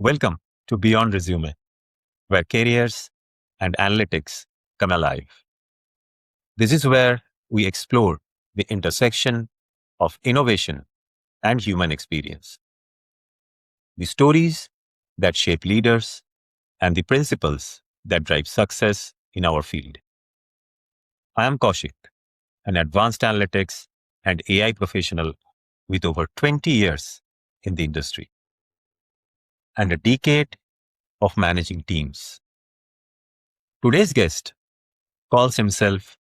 Welcome to Beyond Resume, where careers and analytics come alive. This is where we explore the intersection of innovation and human experience, the stories that shape leaders, and the principles that drive success in our field. I am Kaushik, an advanced analytics and AI professional with over 20 years in the industry and a decade of managing teams. Today's guest calls himself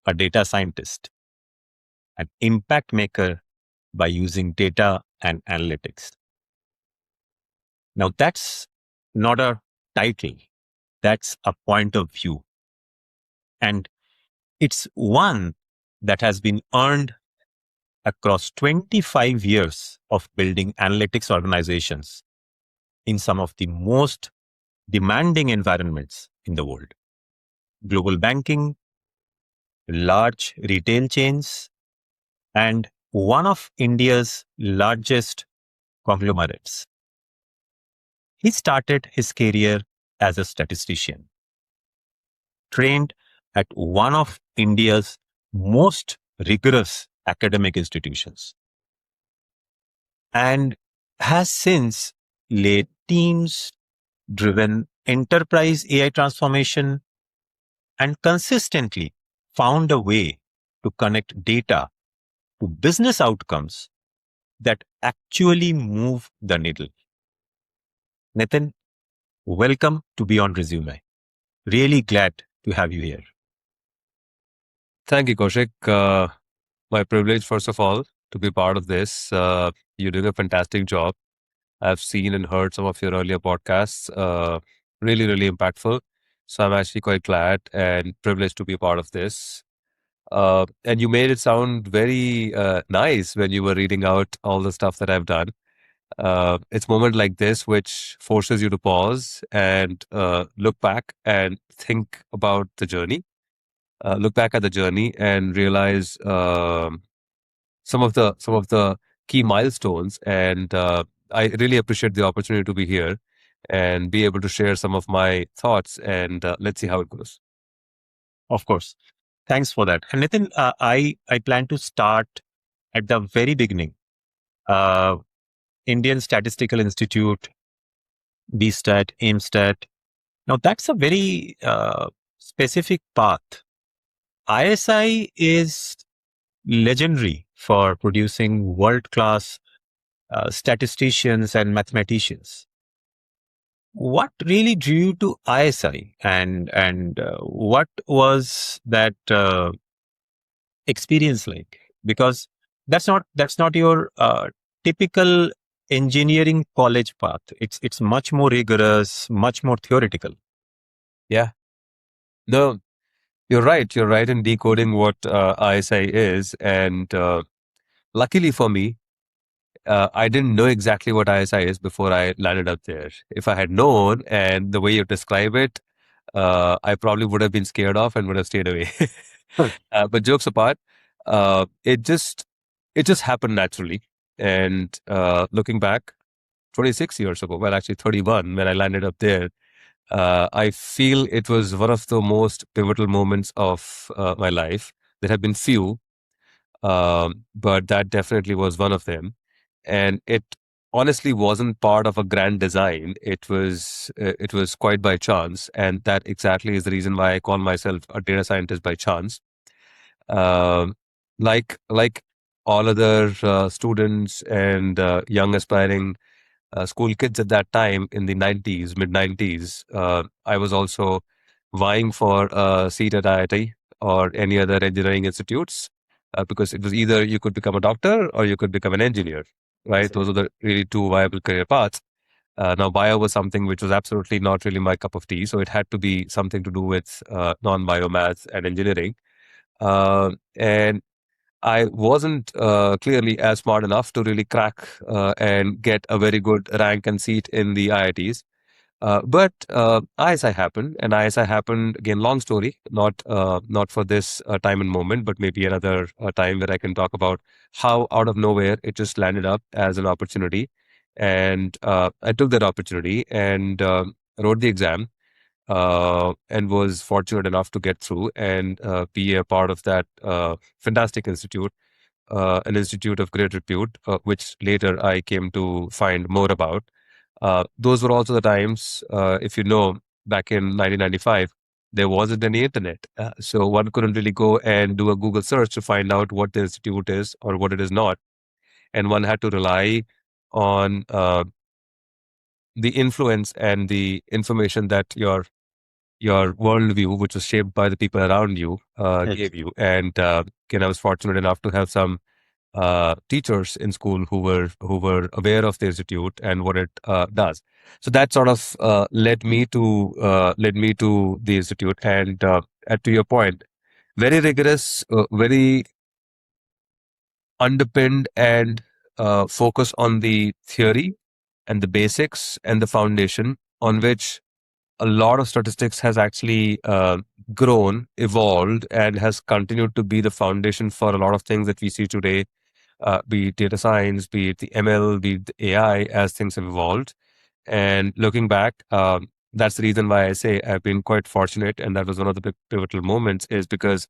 a data scientist, an impact maker by using data and analytics. Now, that's not a title, that's a point of view. And it's one that has been earned across 25 years of building analytics organizations in some of the most demanding environments in the world: global banking, large retail chains, and one of India's largest conglomerates. He started his career as a statistician, trained at one of India's most rigorous academic institutions, and has since led teams, driven enterprise AI transformation, and consistently found a way to connect data to business outcomes that actually move the needle. Nitin, welcome to Beyond Resume. Really glad to have you here. Thank you, Kaushik. My privilege, first of all, to be part of this. You're doing a fantastic job. I've seen and heard some of your earlier podcasts. Really, really impactful. So I'm actually quite glad and privileged to be a part of this. And you made it sound very nice when you were reading out all the stuff that I've done. It's a moment like this which forces you to pause and look back and think about the journey. Look back at the journey and realize some of the key milestones. And I really appreciate the opportunity to be here and be able to share some of my thoughts. And let's see how it goes. Of course. Thanks for that. And Nitin, I plan to start at the very beginning. Indian Statistical Institute, BStat, AIMStat. Now, that's a very specific path. ISI is legendary for producing world-class statisticians and mathematicians. What really drew you to ISI, and what was that experience like? Because that's not your typical engineering college path. It's much more rigorous, much more theoretical. Yeah. No, you're right. You're right in decoding what ISI is. And luckily for me, I didn't know exactly what ISI is before I landed up there. If I had known, and the way you describe it, I probably would have been scared off and would have stayed away. Hmm. But jokes apart, it just happened naturally. And looking back, 26 years ago, well, actually 31, when I landed up there, I feel it was one of the most pivotal moments of my life. There have been few, but that definitely was one of them. And it honestly wasn't part of a grand design. It was quite by chance, and that exactly is the reason why I call myself a data scientist by chance. Um, like all other students and young aspiring school kids at that time in the 90s, mid 90s, I was also vying for a seat at IIT or any other engineering institutes, because it was either you could become a doctor or you could become an engineer, right? Those are the really two viable career paths. Now, bio was something which was absolutely not really my cup of tea, so it had to be something to do with non-bio math and engineering. And I wasn't clearly as smart enough to really crack and get a very good rank and seat in the IITs. But ISI happened, and ISI happened again. Long story, not for this time and moment, but maybe another time where I can talk about how out of nowhere it just landed up as an opportunity, And I took that opportunity and wrote the exam and was fortunate enough to get through and be a part of that fantastic institute, an institute of great repute, which later I came to find more about. Those were also the times, if you know, back in 1995, there wasn't any internet. So one couldn't really go and do a Google search to find out what the institute is or what it is not. And one had to rely on the influence and the information that your worldview, which was shaped by the people around you, Yes. gave you. And again, I was fortunate enough to have some teachers in school who were aware of the institute and what it does. So that sort of led me to the institute. And to your point, very rigorous, very underpinned, and focus on the theory and the basics and the foundation on which a lot of statistics has actually grown, evolved, and has continued to be the foundation for a lot of things that we see today, be it data science, be it the ML, be it the AI, as things have evolved. And looking back, that's the reason why I say I've been quite fortunate, and that was one of the big pivotal moments, is because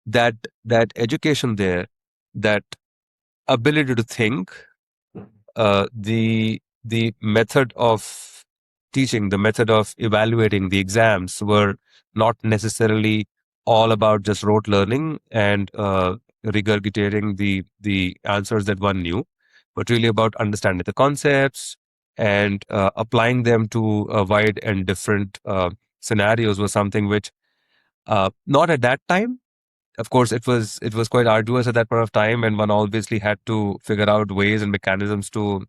that that education there, that ability to think, the method of teaching, the method of evaluating the exams were not necessarily all about just rote learning and regurgitating the answers that one knew, but really about understanding the concepts and applying them to a wide and different scenarios was something which not at that time. Of course, it was quite arduous at that point of time, and one obviously had to figure out ways and mechanisms to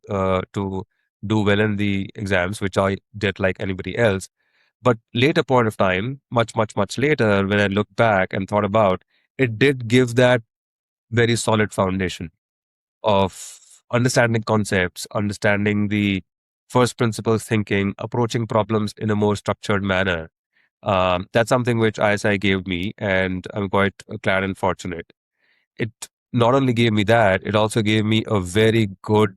do well in the exams, which I did like anybody else. But later point of time, much much much later, when I look back and thought about, it did give that very solid foundation of understanding concepts, understanding the first principles thinking, approaching problems in a more structured manner. That's something which ISI gave me, and I'm quite glad and fortunate. It not only gave me that, it also gave me a very good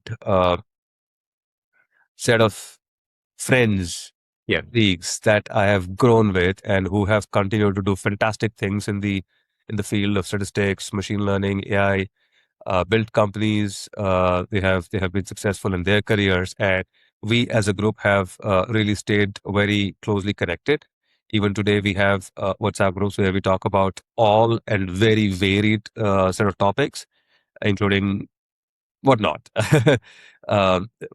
set of friends, Yeah. colleagues that I have grown with and who have continued to do fantastic things in the field of statistics, machine learning, AI, built companies. They have been successful in their careers, and we as a group have really stayed very closely connected. Even today, we have WhatsApp groups where we talk about all and very varied set of topics, including whatnot.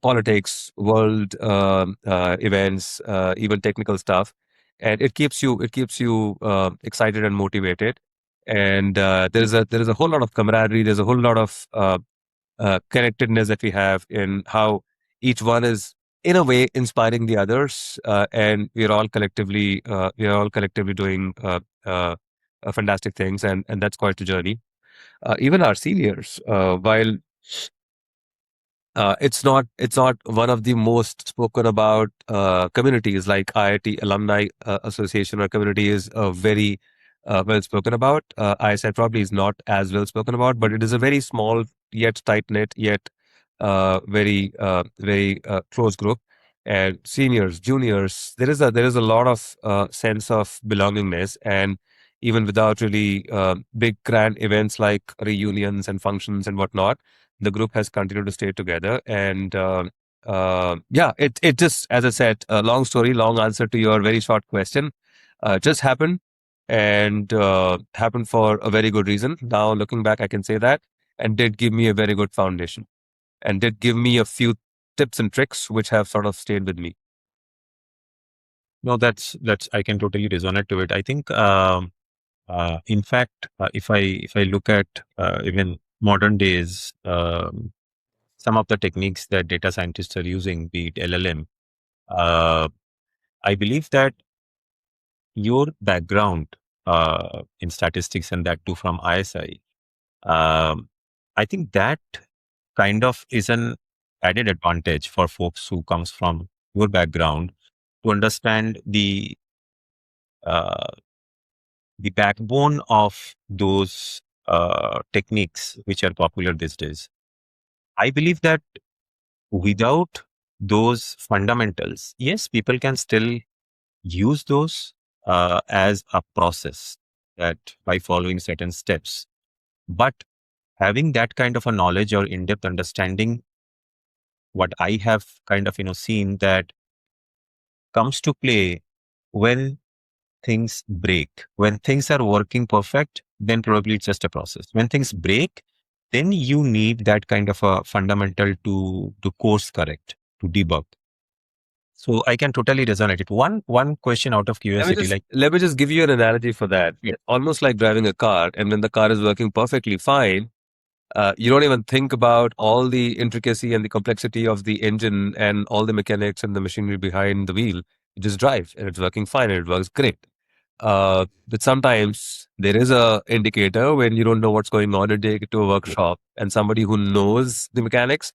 Politics, world events, even technical stuff, and it keeps you excited and motivated. And there is a whole lot of camaraderie. There's a whole lot of connectedness that we have in how each one is in a way inspiring the others, and we are all collectively doing fantastic things, and that's quite a journey. Even our seniors, while it's not one of the most spoken about communities, like IIT Alumni Association or community is very well spoken about. ISI probably is not as well spoken about, but it is a very small yet tight knit yet very close group. And seniors, juniors, there is a lot of sense of belongingness, and even without really big grand events like reunions and functions and whatnot, the group has continued to stay together. And yeah, it just, as I said, a long story, long answer to your very short question. Just happened, and happened for a very good reason. Now looking back, I can say that, and did give me a very good foundation, and did give me a few tips and tricks which have sort of stayed with me. No, that's I can totally resonate to it. I think, in fact, if I look at even modern days, some of the techniques that data scientists are using, be it LLM, uh, I believe that your background in statistics, and that too from ISI, um, I think that kind of is an added advantage for folks who comes from your background to understand uh, the backbone of those techniques which are popular these days. I believe that without those fundamentals, yes, people can still use those as a process that by following certain steps. But having that kind of a knowledge or in-depth understanding, what I have kind of, seen that comes to play when things break. When things are working perfect, then probably it's just a process. When things break, then you need that kind of a fundamental to course correct, to debug. So I can totally resonate it. One question out of curiosity, like Let me just give you an analogy for that. yeah, Almost like driving a car, and when the car is working perfectly fine, you don't even think about all the intricacy and the complexity of the engine and all the mechanics and the machinery behind the wheel. You just drive, and it's working fine, and it works great. But sometimes there is a indicator when you don't know what's going on, and take it to a workshop, and somebody who knows the mechanics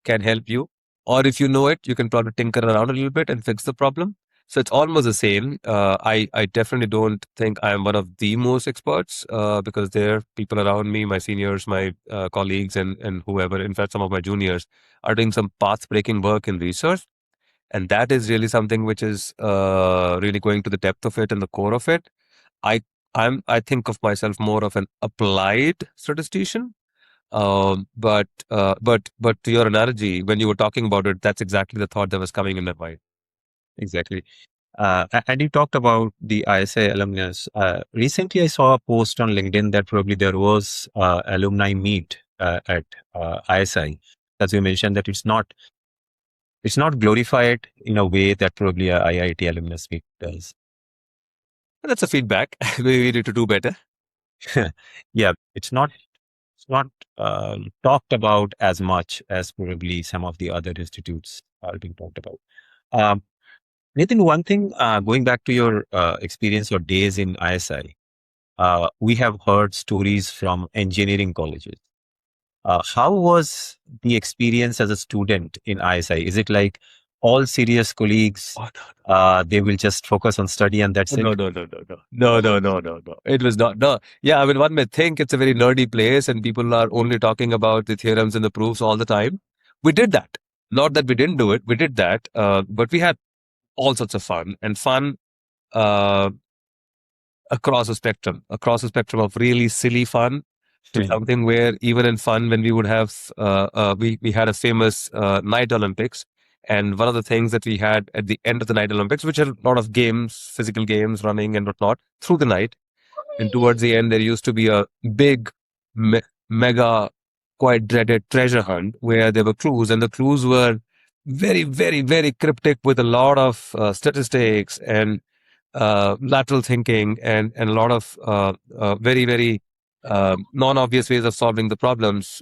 can help you. Or if you know it, you can probably tinker around a little bit and fix the problem. So it's almost the same. I definitely don't think I'm one of the most experts because there are people around me, my seniors, my colleagues, and whoever. In fact, some of my juniors are doing some path breaking work in research, and that is really something which is really going to the depth of it and the core of it. I I think of myself more of an applied statistician. But to your analogy, when you were talking about it, that's exactly the thought that was coming in my mind. exactly. And you talked about the ISI alumnus. Recently, I saw a post on LinkedIn that probably there was alumni meet at ISI. As you mentioned, that it's not glorified in a way that probably a IIT alumnus meet does. That's a feedback. We need to do better. Yeah, it's not talked about as much as probably some of the other institutes are being talked about. Um, Nitin, one thing, going back to your experience or days in ISI, we have heard stories from engineering colleges. How was the experience as a student in ISI? Is it like all serious colleagues? Oh, They will just focus on study and that's no, it? no, no, no, no, no, no, no, no, no. It was not. No, yeah. I mean, one may think it's a very nerdy place, and people are only talking about the theorems and the proofs all the time. We did that. Not that we didn't do it. We did that. But we had all sorts of fun and fun. Uh, across a spectrum of really silly fun to something where even in fun, when we would have, we had a famous night Olympics. And one of the things that we had at the end of the night Olympics, which are a lot of games, physical games, running and whatnot through the night. And towards the end, there used to be a big, mega, quite dreaded treasure hunt where there were clues, and the clues were very, very, very cryptic with a lot of statistics and lateral thinking and a lot of very, very non-obvious ways of solving the problems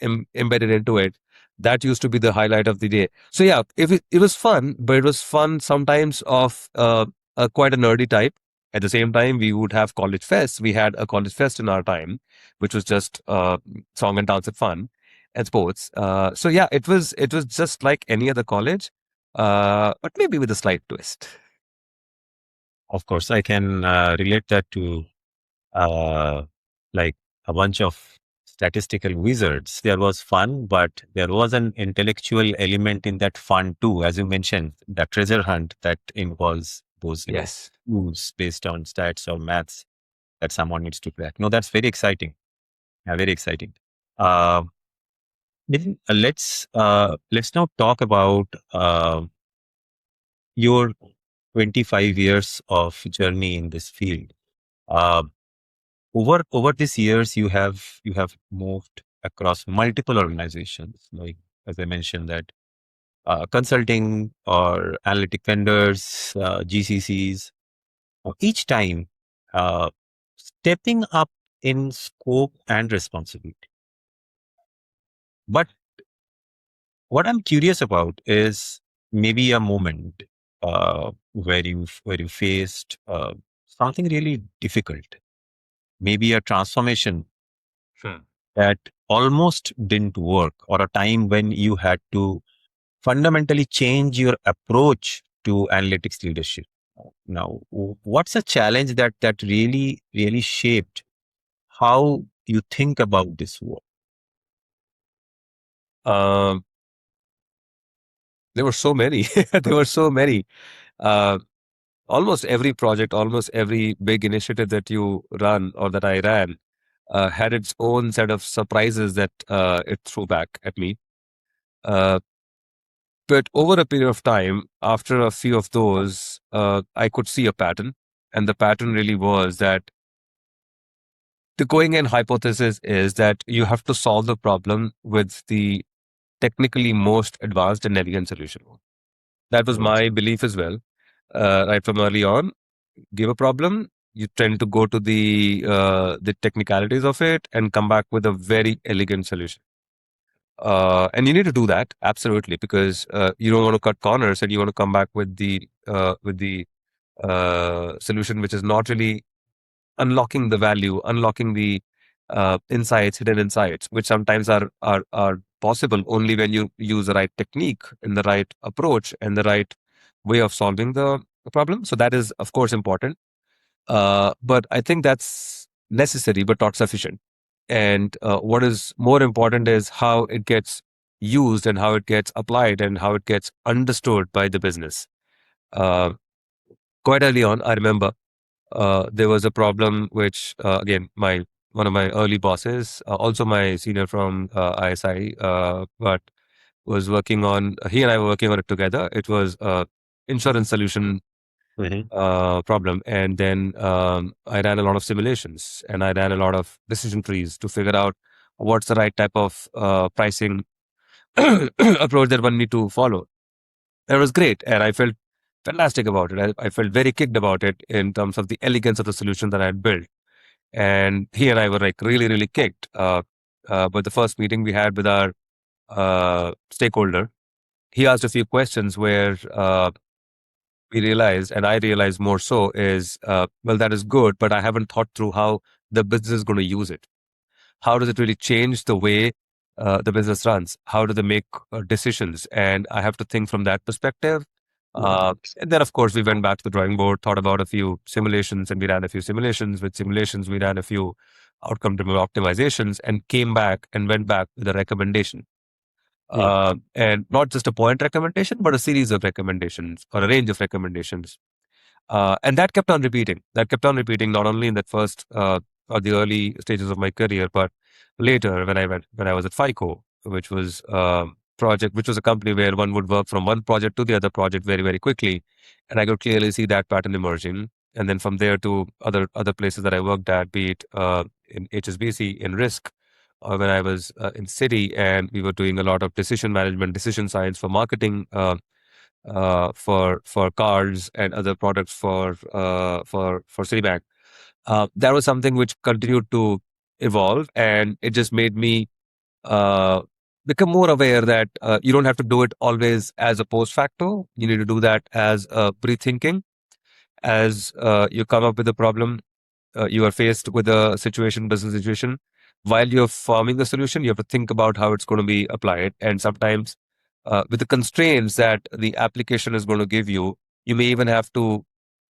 embedded into it. That used to be the highlight of the day. So yeah, it was fun, but it was fun sometimes of quite a nerdy type. At the same time, we would have college fests. We had a college fest in our time, which was just song and dance and fun and sports. So yeah, it was just like any other college, but maybe with a slight twist. Of course, I can relate that to uh, like a bunch of statistical wizards. There was fun, but there was an intellectual element in that fun too. As you mentioned, the treasure hunt that involves those, Yes. rules based on stats or maths that someone needs to crack. No, that's very exciting. Yeah, very exciting. Uh, Nitin, let's now talk about your 25 years of journey in this field. Uh, over these years, you have moved across multiple organizations, like as I mentioned that consulting or analytic vendors, GCCs. Each time, uh, stepping up in scope and responsibility. But what I'm curious about is maybe a moment where you faced something really difficult, maybe a transformation Sure. that almost didn't work, or a time when you had to fundamentally change your approach to analytics leadership. Now, what's a challenge that really shaped how you think about this work? Um, There were so many. There were so many. Uh, Almost every project, almost every big initiative that you run or that I ran had its own set of surprises that it threw back at me. Uh, but over a period of time, after a few of those, I could see a pattern. And the pattern really was that the going in hypothesis is that you have to solve the problem with the technically most advanced and elegant solution. That was Right. my belief as well, right from early on. Give a problem, you tend to go to the technicalities of it and come back with a very elegant solution. And you need to do that absolutely because you don't want to cut corners and you want to come back with the solution which is not really unlocking the value, unlocking the insights, hidden insights, which sometimes are possible only when you use the right technique and the right approach and the right way of solving the problem. So that is, of course, important. But I think that's necessary, but not sufficient. And what is more important is how it gets used and how it gets applied and how it gets understood by the business. Uh, Quite early on, I remember there was a problem which, again, my one of my early bosses, also my senior from ISI, but was working on. He and I were working on it together. It was insurance solution Mhm. problem. And then I ran a lot of simulations and I ran a lot of decision trees to figure out what's the right type of pricing approach that one need to follow. It was great. And I felt fantastic about it. I felt very kicked about it in terms of the elegance of the solution that I had built. And he and I were like really, really kicked. But the first meeting we had with our stakeholder, he asked a few questions where we realized, and I realized more so, is well, that is good, but I haven't thought through how the business is going to use it. How does it really change the way the business runs? How do they make decisions? And I have to think from that perspective. Right. And then, of course, we went back to the drawing board, thought about a few simulations, and we ran a few simulations. With simulations, we ran a few outcome-driven optimizations, and came back and went back with a recommendation. Hmm. And not just a point recommendation, but a series of recommendations or a range of recommendations. And that kept on repeating. That kept on repeating not only in that first or the early stages of my career, but later when I was at FICO, which was project, which was a company where one would work from one project to the other project very, very quickly. And I could clearly see that pattern emerging. And then from there to other places that I worked at, be it in HSBC, in risk, or when I was in City, and we were doing a lot of decision management, decision science for marketing, for cards and other products for Citibank. That was something which continued to evolve, and it just made me uh, become more aware that you don't have to do it always as a post facto. You need to do that as pre-thinking, as you come up with a problem, you are faced with a situation, business situation. While you're forming the solution, you have to think about how it's going to be applied. And sometimes, with the constraints that the application is going to give you, you may even have to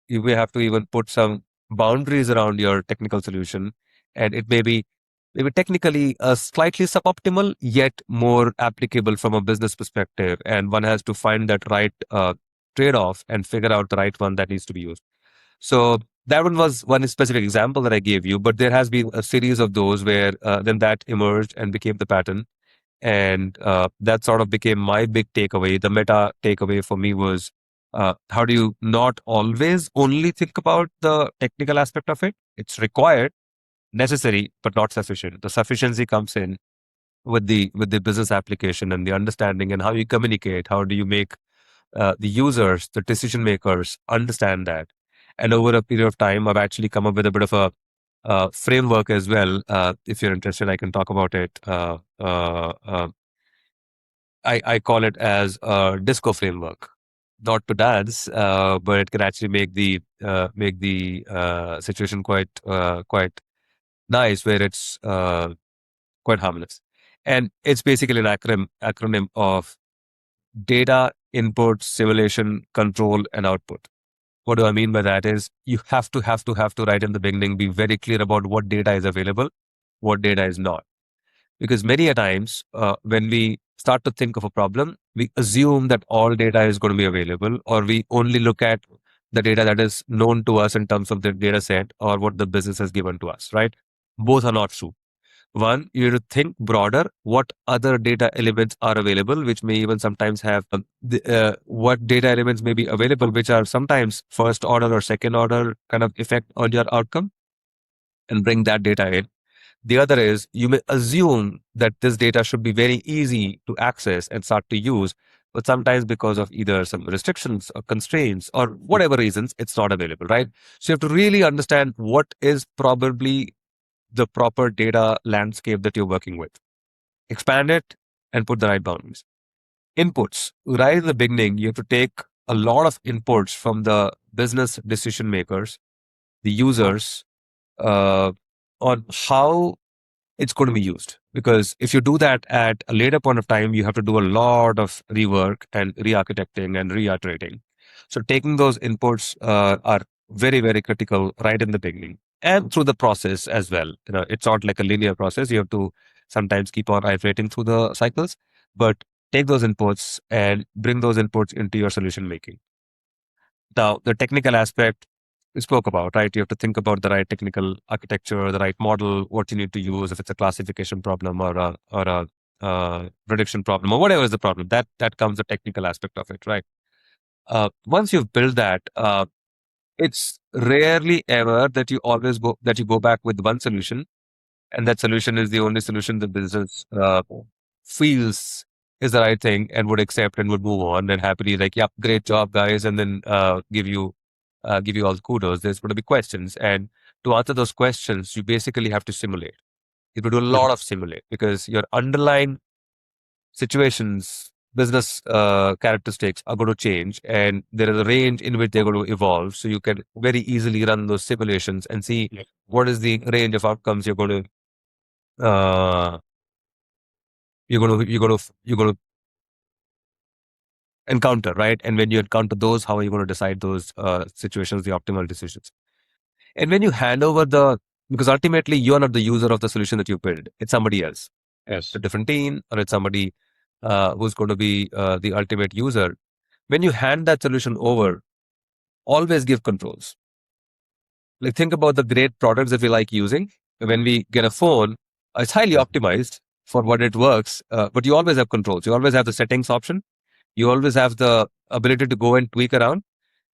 you may have to even put some boundaries around your technical solution, and it may be maybe technically slightly suboptimal, yet more applicable from a business perspective. And one has to find that right trade-off and figure out the right one that needs to be used. So that one was one specific example that I gave you, but there has been a series of those where then that emerged and became the pattern. And that sort of became my big takeaway. The meta takeaway for me was how do you not always only think about the technical aspect of it? It's required, necessary, but not sufficient. The sufficiency comes in with the business application and the understanding and how you communicate. How do you make the users, the decision makers, understand that? And over a period of time, I've actually come up with a bit of a framework as well. If you're interested, I can talk about it. I call it as a disco framework. Not to dance, but it can actually make the situation quite nice, where it's quite harmless. And it's basically an acronym of data, input, simulation, control, and output. What do I mean by that is you have to right in the beginning be very clear about what data is available, what data is not. Because many a times when we start to think of a problem, we assume that all data is going to be available, or we only look at the data that is known to us in terms of the data set or what the business has given to us, right? Both are not true. One, you have to think broader. What other data elements are available, which may even sometimes have what data elements may be available, which are sometimes first order or second order kind of effect on your outcome, and bring that data in. The other is you may assume that this data should be very easy to access and start to use, but sometimes because of either some restrictions or constraints or whatever reasons, it's not available, right? So you have to really understand what is probably the proper data landscape that you're working with. Expand it and put the right boundaries. Inputs. Right in the beginning, you have to take a lot of inputs from the business decision makers, the users, uh, on how it's going to be used. Because if you do that at a later point of time, you have to do a lot of rework and re-architecting and reiterating. So taking those inputs are very, very critical right in the beginning and through the process as well. It's not like a linear process. You have to sometimes keep on iterating through the cycles, but take those inputs and bring those inputs into your solution making. Now, the technical aspect we spoke about, right? You have to think about the right technical architecture, the right model, what you need to use, if it's a classification problem or a prediction problem or whatever is the problem. That comes the technical aspect of it, right? Once you've built that, it's rarely ever that you go back with one solution, and that solution is the only solution the business feels is the right thing and would accept and would move on and happily like, yeah, great job, guys, and then give you all the kudos. There's going to be questions, and to answer those questions, you basically have to simulate. You have to do a lot of simulate because your underlying situations, business characteristics are going to change, and there is a range in which they're going to evolve. So you can very easily run those simulations and see what is the range of outcomes uh, you're going to encounter, right? And when you encounter those, how are you going to decide those situations, the optimal decisions? And when you hand over because ultimately you are not the user of the solution that you build, it's somebody else. It's Yes. a different team, or it's somebody who's going to be the ultimate user. When you hand that solution over, always give controls. Like think about the great products that we like using. When we get a phone, it's highly optimized for what it works, but you always have controls. You always have the settings option. You always have the ability to go and tweak around.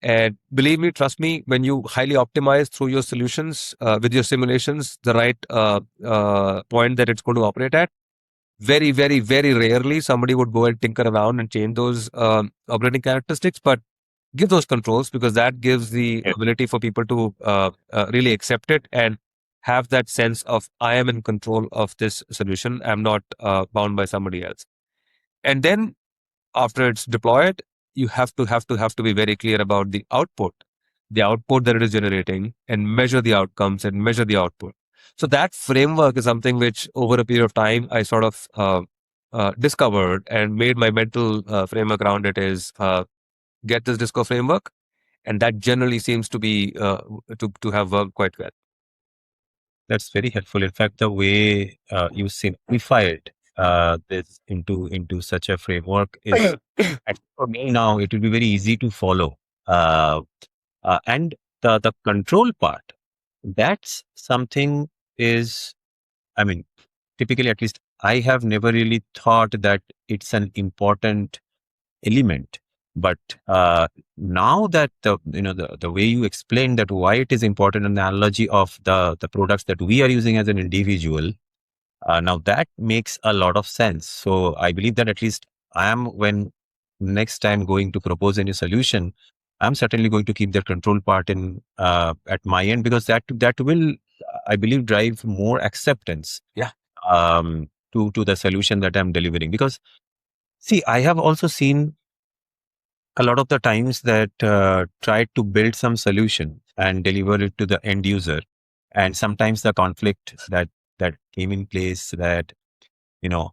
And believe me, trust me, when you highly optimize through your solutions with your simulations, the right point that it's going to operate at, very, very, very rarely somebody would go and tinker around and change those operating characteristics. But give those controls because that gives the ability for people to really accept it and have that sense of I am in control of this solution. I'm not bound by somebody else. And then after it's deployed, you have to be very clear about the output that it is generating, and measure the outcomes and measure the output. So that framework is something which, over a period of time, I sort of discovered and made my mental framework around it. Is get this disco framework, and that generally seems to be to have worked quite well. That's very helpful. In fact, the way you simplified this into such a framework is, and for me now, it will be very easy to follow. Uh, and the control part, that's something is, I mean, typically, at least I have never really thought that it's an important element. But now that the way you explained that why it is important, an analogy of the products that we are using as an individual, now that makes a lot of sense. So I believe that at least I am, when next time going to propose any solution, I'm certainly going to keep the control part in at my end, because that will, I believe, drive more acceptance. Yeah. To the solution that I'm delivering. Because see, I have also seen a lot of the times that try to build some solution and deliver it to the end user, and sometimes the conflict that came in place, that you know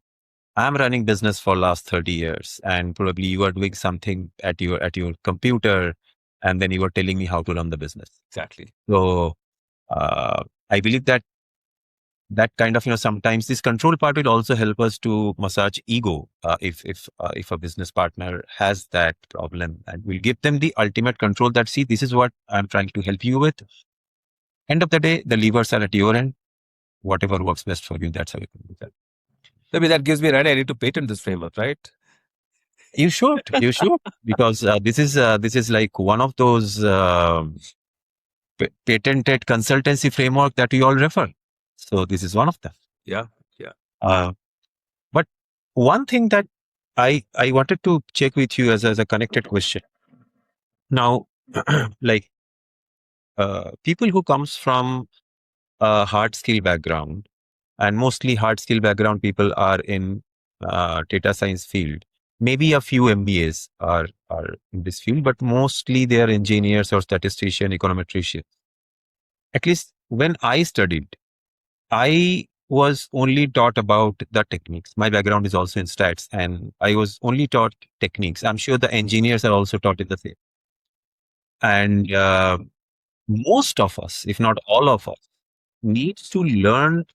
I'm running business for last 30 years, and probably you are doing something at your computer, and then you are telling me how to run the business. Exactly. So I believe that that kind of, sometimes this control part will also help us to massage ego, if a business partner has that problem, and we'll give them the ultimate control that, see, this is what I'm trying to help you with. End of the day, the levers are at your end. Whatever works best for you, that's how you can do that. Maybe that gives me an idea. I need to patent this framework, right? You should, because this is like one of those patented consultancy framework that we all refer. So this is one of them. Yeah, yeah. But one thing that I wanted to check with you as a connected question. Now, like people who comes from a hard skill background, and mostly hard skill background people are in data science field. Maybe a few MBAs are in this field, but mostly they are engineers or statistician, econometrician. At least when I studied, I was only taught about the techniques. My background is also in stats, and I was only taught techniques. I'm sure the engineers are also taught in the same. And most of us, if not all of us, needs to learn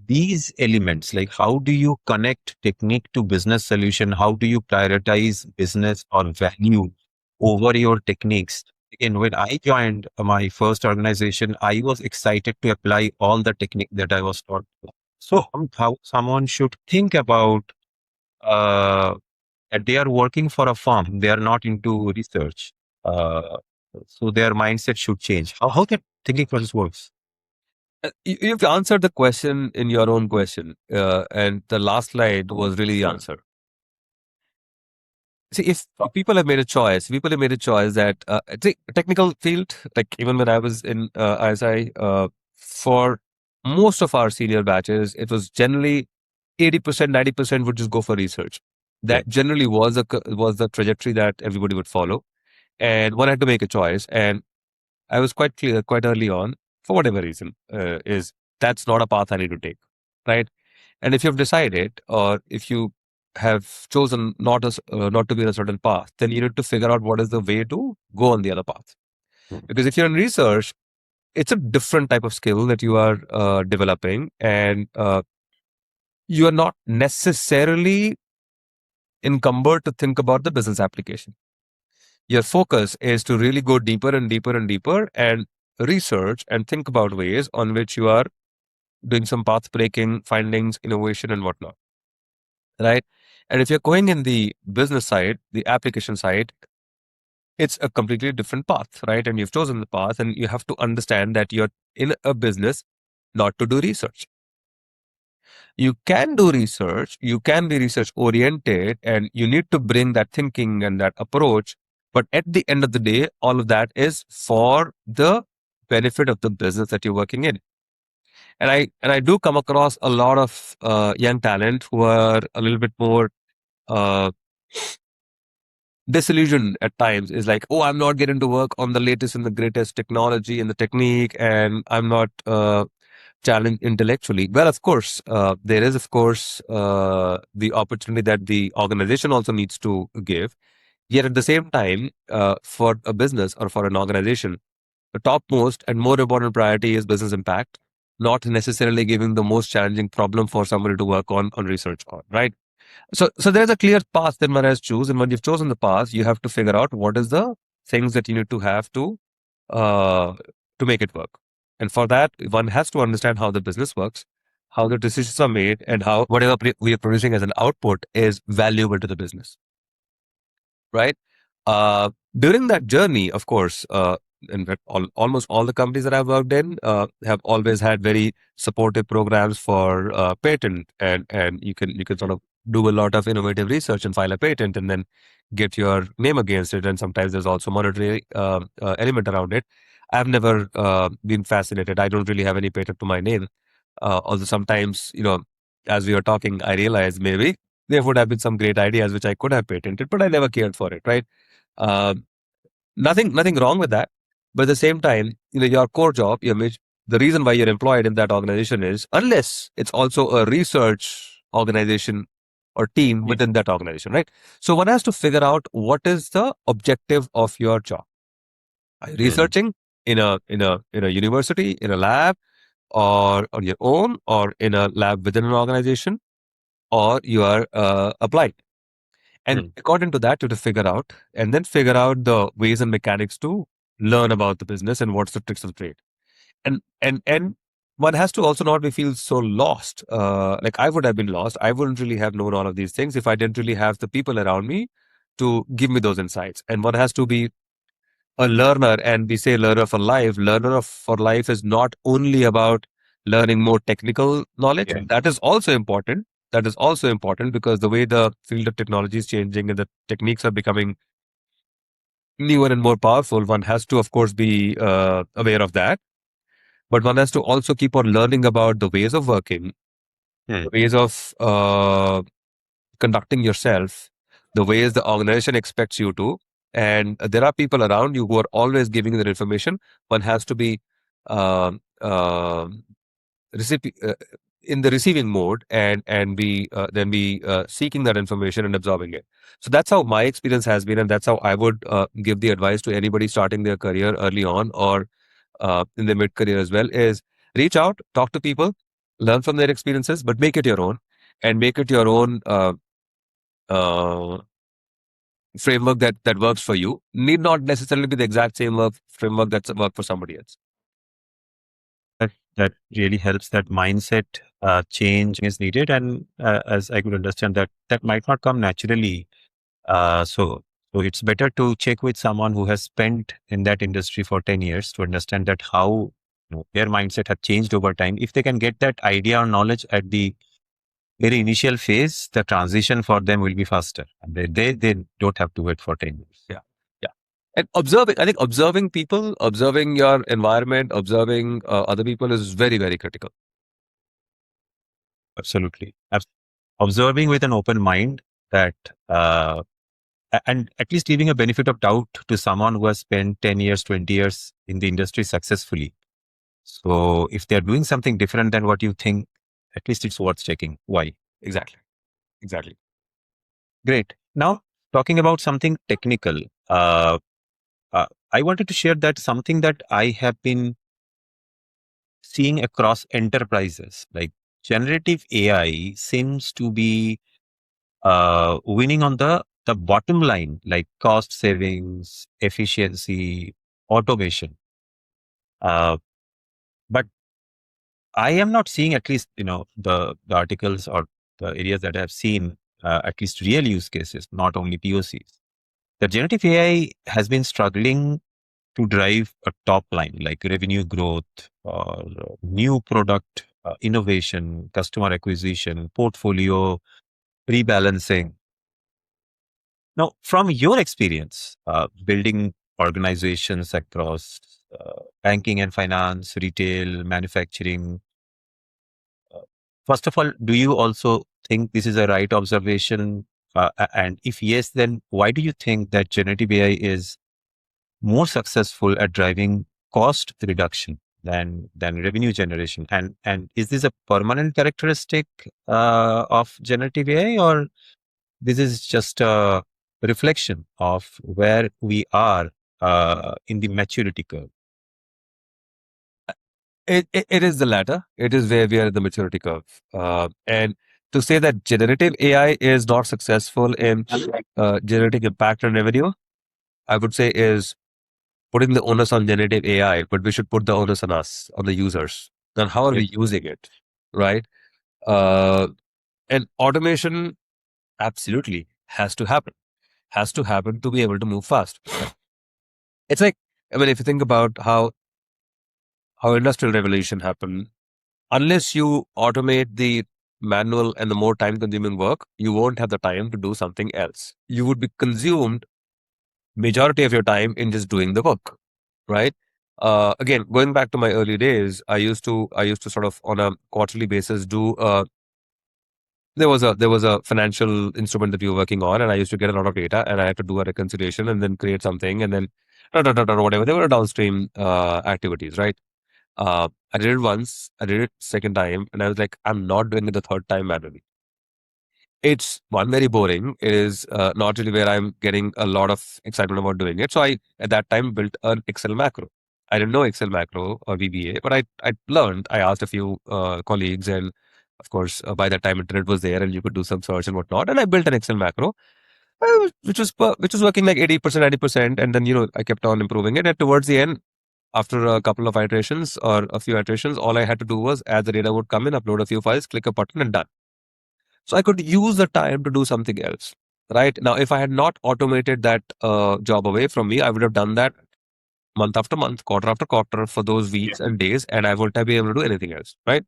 these elements, like how do you connect technique to business solution? How do you prioritize business or value over your techniques? Again, when I joined my first organization, I was excited to apply all the technique that I was taught. So how someone should think about uh, that they are working for a firm, they are not into research. Uh, so their mindset should change. How that thinking process works? You've answered the question in your own question, and the last slide was really the answer. See, if people have made a choice, that technical field, like even when I was in ISI, for most of our senior batches, it was generally 80%, 90% would just go for research. That Right. generally was the trajectory that everybody would follow. And one had to make a choice. And I was quite clear, quite early on, for whatever reason, is that's not a path I need to take, right? And if you've decided, or if you have chosen not to be in a certain path, then you need to figure out what is the way to go on the other path. Because if you're in research, it's a different type of skill that you are developing, and you are not necessarily encumbered to think about the business application. Your focus is to really go deeper and deeper and deeper and research and think about ways on which you are doing some path breaking findings, innovation, and whatnot. Right. And if you're going in the business side, the application side, it's a completely different path, right? And you've chosen the path, and you have to understand that you're in a business not to do research. You can do research, you can be research oriented, and you need to bring that thinking and that approach. But at the end of the day, all of that is for the benefit of the business that you're working in. And I do come across a lot of young talent who are a little bit more uh, disillusioned at times. Is like, oh, I'm not getting to work on the latest and the greatest technology and the technique, and I'm not challenged intellectually. Well, of course, there is, of course, the opportunity that the organization also needs to give. Yet at the same time, for a business or for an organization, the topmost and more important priority is business impact, not necessarily giving the most challenging problem for somebody to work on research on, right? So there's a clear path that one has to choose, and when you've chosen the path, you have to figure out what is the things that you need to have uh, to make it work. And for that, one has to understand how the business works, how the decisions are made, and how whatever we are producing as an output is valuable to the business, right? During that journey, of course, in fact, almost all the companies that I've worked in have always had very supportive programs for patent, and you can sort of do a lot of innovative research and file a patent, and then get your name against it. And sometimes there's also monetary element around it. I've never been fascinated. I don't really have any patent to my name. Although sometimes, as we were talking, I realized maybe there would have been some great ideas which I could have patented, but I never cared for it, right? Uh, nothing wrong with that. But at the same time, your core job, the reason why you're employed in that organization is, unless it's also a research organization or team Yeah. within that organization, right? So one has to figure out what is the objective of your job. Are you Mm. researching in a university, in a lab, or on your own, or in a lab within an organization, or you are applied. And Hmm. according to that, you have to figure out and then figure out the ways and mechanics to learn about the business and what's the tricks of the trade. And one has to also not be feel so lost. Like I would have been lost. I wouldn't really have known all of these things if I didn't really have the people around me to give me those insights. And one has to be a learner, and we say learner for life. For life is not only about learning more technical knowledge. Yeah. That is also important. That is also important because the way the field of technology is changing and the techniques are becoming newer and more powerful, one has to, of course, be aware of that. But one has to also keep on learning about the ways of working, Hmm. the ways of conducting yourself, the ways the organization expects you to. And there are people around you who are always giving you that information. One has to be um, um recipi- uh, in the receiving mode and be then be seeking that information and absorbing it. So that's how my experience has been, and that's how I would give the advice to anybody starting their career early on or in their mid career as well is reach out, talk to people, learn from their experiences, but make it your own and make it your own uh, framework that works for you. Need not necessarily be the exact same framework that's work for somebody else. That really helps. That mindset change is needed, and as I could understand, that might not come naturally. So it's better to check with someone who has spent in that industry for 10 years to understand that how their mindset has changed over time. If they can get that idea or knowledge at the very initial phase, the transition for them will be faster. And they don't have to wait for 10 years. Yeah. Yeah. And observing, I think observing people, observing your environment, observing other people is very, very critical. Absolutely. Observing with an open mind that, and at least giving a benefit of doubt to someone who has spent 10 years, 20 years in the industry successfully. So if they're doing something different than what you think, at least it's worth checking. Why? Exactly. Exactly. Great. Now, talking about something technical, uh, I wanted to share that something that I have been seeing across enterprises, like generative AI seems to be winning on the bottom line, like cost savings, efficiency, automation. Uh, but I am not seeing, at least the articles or the areas that I have seen, at least real use cases, not only POCs. The generative AI has been struggling to drive a top line like revenue growth or new product innovation, customer acquisition, portfolio rebalancing. Now, from your experience building organizations across banking and finance, retail, manufacturing, uh, first of all, do you also think this is a right observation? And if yes, then why do you think that generative AI is more successful at driving cost reduction than revenue generation? And is this a permanent characteristic of generative AI, or this is just a reflection of where we are in the maturity curve? It is the latter. It is where we are at the maturity curve. And to say that generative AI is not successful in generating impact on revenue, I would say is putting the onus on generative AI, but we should put the onus on us, on the users. Then how are Yes. we using it, right? Uh, and automation absolutely has to happen to be able to move fast. It's like, I mean, if you think about how industrial revolution happened, unless you automate the manual and the more time consuming work, you won't have the time to do something else. You would be consumed majority of your time in just doing the work, right? Again, going back to my early days, I used to sort of on a quarterly basis do there was a financial instrument that we were working on, and I used to get a lot of data, and I had to do a reconciliation and then create something, and then whatever. There were downstream activities, right? I did it once, I did it second time, and I was like, I'm not doing it the third time manually. It's one very boring. It is not really where I'm getting a lot of excitement about doing it. So I at that time built an Excel macro. I didn't know Excel macro or VBA, but I learned. I asked a few colleagues, and of course, by that time, internet was there, and you could do some search and whatnot. And I built an Excel macro, which was working like 80%, 90%, and then I kept on improving it. And towards the end, after a couple of iterations or a few iterations, all I had to do was, as the data would come in, upload a few files, click a button, and done. So I could use the time to do something else. Right now, if I had not automated that job away from me, I would have done that month after month, quarter after quarter for those weeks and days, and I wouldn't have been able to do anything else. Right.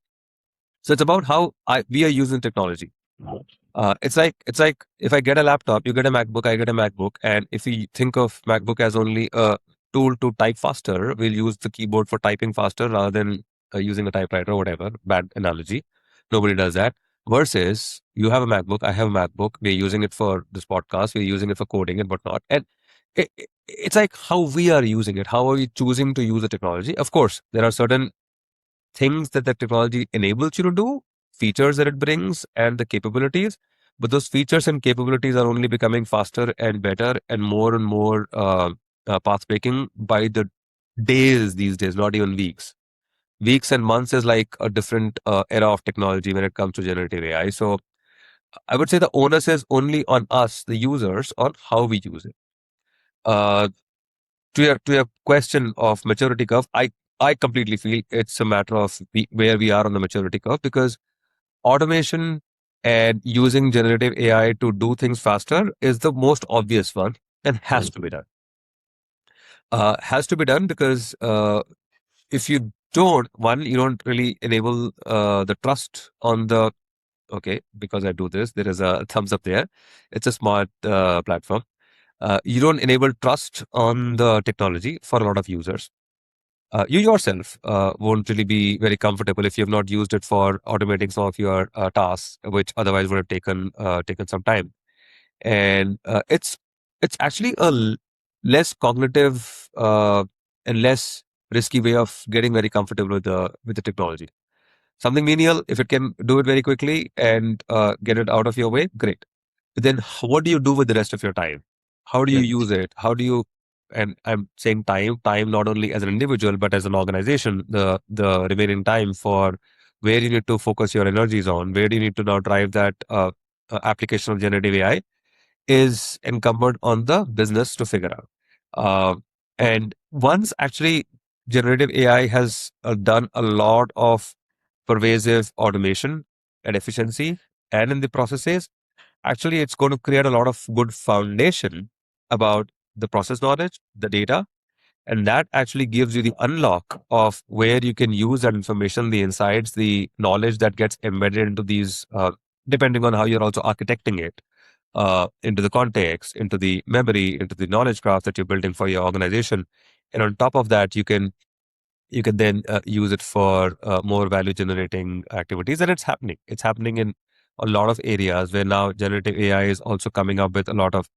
So it's about how we are using technology. It's like if I get a laptop, you get a MacBook, I get a MacBook, and if we think of MacBook as only a tool to type faster, we'll use the keyboard for typing faster rather than using a typewriter or whatever. Bad analogy. Nobody does that. Versus you have a MacBook, I have a MacBook. We're using it for this podcast. We're using it for coding and whatnot. And it's like how we are using it. How are we choosing to use the technology? Of course, there are certain things that the technology enables you to do, features that it brings, and the capabilities. But those features and capabilities are only becoming faster and better and more path breaking by the days these days, not even weeks. Weeks and months is like a different era of technology when it comes to generative AI. So I would say the onus is only on us, the users, on how we use it. Uh, to your question of maturity curve, I completely feel it's a matter of where we are on the maturity curve, because automation and using generative AI to do things faster is the most obvious one and has to be done. Has to be done because if you don't, one, you don't really enable the trust on the, okay, because I do this, there is a thumbs up there. It's a smart platform. You don't enable trust on the technology for a lot of users. You yourself won't really be very comfortable if you have not used it for automating some of your tasks, which otherwise would have taken some time. And it's actually less cognitive and less risky way of getting very comfortable with the technology. Something menial, if it can do it very quickly and get it out of your way, great. But then what do you do with the rest of your time? How do you Right. use it? How do you, and I'm saying time not only as an individual, but as an organization, the remaining time for where you need to focus your energies on, where do you need to now drive that application of generative AI is incumbent on the business to figure out. Uh, and once actually generative AI has done a lot of pervasive automation and efficiency and in the processes, actually it's going to create a lot of good foundation about the process knowledge, the data, and that actually gives you the unlock of where you can use that information, the insights, the knowledge that gets embedded into these, depending on how you're also architecting it, into the context, into the memory, into the knowledge graph that you're building for your organization. And on top of that, you can then use it for more value generating activities. And it's happening. It's happening in a lot of areas where now generative AI is also coming up with a lot of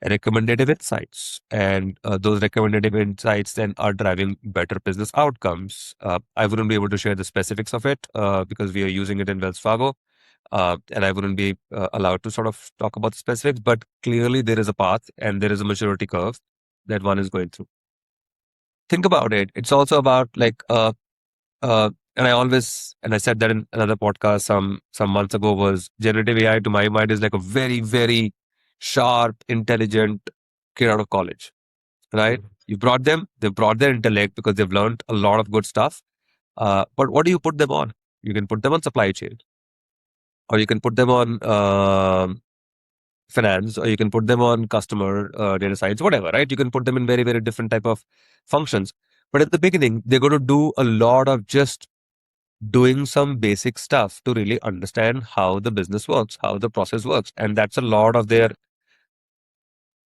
recommendative insights. And those recommendative insights then are driving better business outcomes. I wouldn't be able to share the specifics of it because we are using it in Wells Fargo. And I wouldn't be allowed to sort of talk about the specifics, but clearly there is a path and there is a maturity curve that one is going through. Think about it. It's also about like, and I always, and I said that in another podcast some months ago, was generative AI to my mind is like a very, very sharp, intelligent kid out of college, right? You brought them, they brought their intellect because they've learned a lot of good stuff. But what do you put them on? You can put them on supply chain, or you can put them on finance, or you can put them on customer data science, whatever, right? You can put them in very, very different type of functions. But at the beginning, they're going to do a lot of just doing some basic stuff to really understand how the business works, how the process works. And that's a lot of their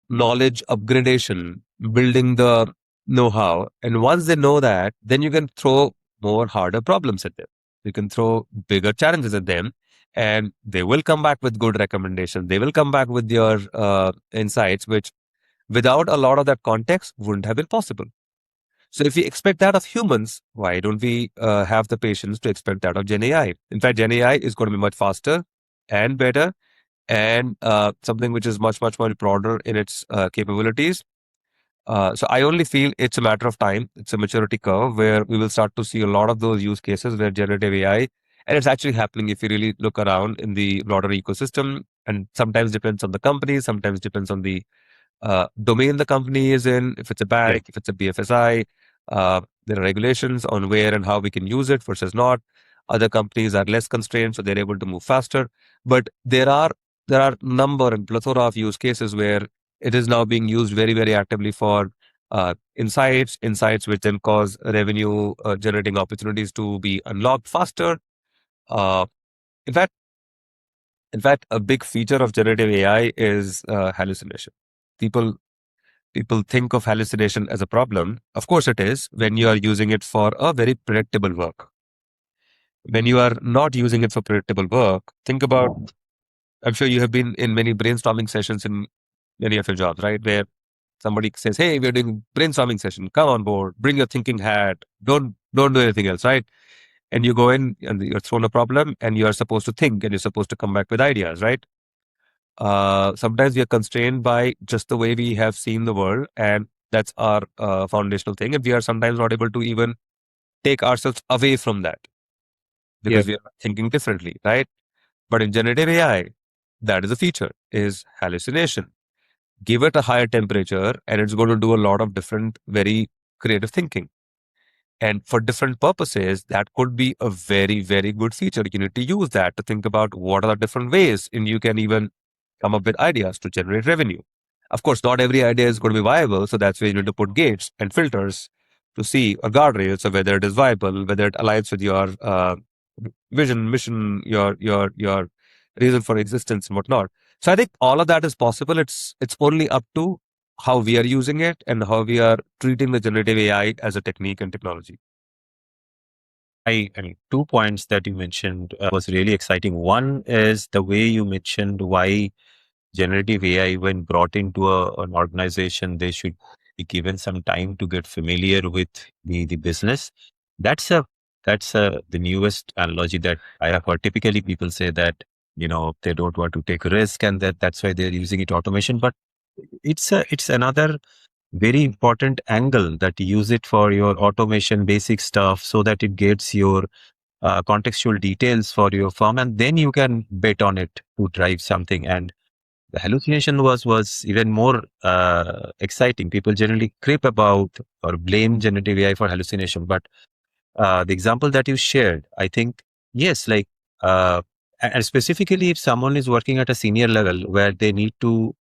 knowledge upgradation, building the know-how. And once they know that, then you can throw more harder problems at them. You can throw bigger challenges at them, and they will come back with good recommendations. They will come back with your insights, which without a lot of that context wouldn't have been possible. So if we expect that of humans, why don't we have the patience to expect that of Gen AI? In fact, Gen AI is going to be much faster and better, and something which is much, much, much broader in its capabilities. So I only feel it's a matter of time. It's a maturity curve where we will start to see a lot of those use cases where generative AI, and it's actually happening if you really look around in the broader ecosystem. And sometimes depends on the company, sometimes depends on the domain the company is in. If it's a Yeah. bank, if it's a BFSI, there are regulations on where and how we can use it versus not. Other companies are less constrained, so they're able to move faster. But there are number and plethora of use cases where it is now being used very, very actively for insights which then cause revenue generating opportunities to be unlocked faster. Uh, in fact, a big feature of generative AI is hallucination. People people think of hallucination as a problem. Of course, it is when you are using it for a very predictable work. When you are not using it for predictable work, think about. I'm sure you have been in many brainstorming sessions in many of your jobs, right? Where somebody says, "Hey, we're doing brainstorming session. Come on board. Bring your thinking hat. Don't do anything else, right?" And you go in and you're thrown a problem, and you are supposed to think, and you're supposed to come back with ideas, right? Sometimes we are constrained by just the way we have seen the world, and that's our foundational thing. And we are sometimes not able to even take ourselves away from that Yeah. because we are thinking differently, right? But in generative AI, that is a feature, is hallucination. Give it a higher temperature, and it's going to do a lot of different, very creative thinking. And for different purposes, that could be a very, very good feature. You need to use that to think about what are the different ways, and you can even come up with ideas to generate revenue. Of course, not every idea is going to be viable, so that's where you need to put gates and filters to see or guardrails of whether it is viable, whether it aligns with your vision, mission, your reason for existence and whatnot. So I think all of that is possible. It's only up to how we are using it and how we are treating the generative AI as a technique and technology. I mean, 2 points that you mentioned was really exciting. One is the way you mentioned why generative AI, when brought into an organization, they should be given some time to get familiar with the business. That's a that's the newest analogy that I have heard. Typically, people say that they don't want to take risk, and that's why they're using it automation. But it's another very important angle that you use it for your automation basic stuff, so that it gets your contextual details for your firm, and then you can bet on it to drive something. And the hallucination was even more exciting. People generally creep about or blame generative AI for hallucination, but the example that you shared, I think, yes, like, and specifically if someone is working at a senior level where they need to